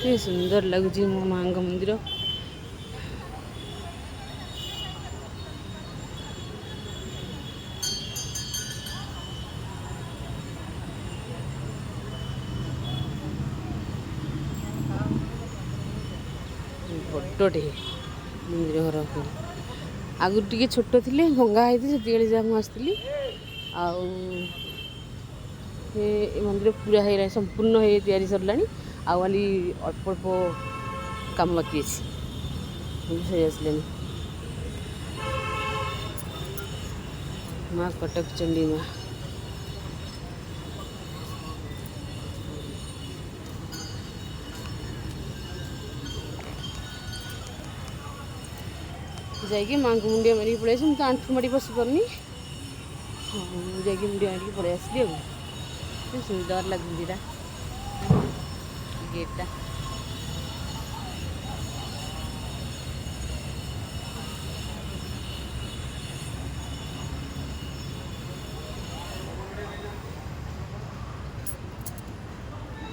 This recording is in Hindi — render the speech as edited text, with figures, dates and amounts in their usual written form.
ये सुंदर लगुच मो माँ मंदिर। बड़े मंदिर घर आगुरी टे छोट थे भंगा होती से जहाँ मुझे आसती मंदिर पूरा है संपूर्ण हो तैयारी सरला आली अल्प अल्प कम बाकी अच्छे आसले माँ कटक चंडी माँ जाकि माँ को मुंडिया मारिक पलि आस आंठू माड़ी बस पार्नी। हाँ जाकि मुंडिया मारिक पलि आसली सुंदर लगुच गेटा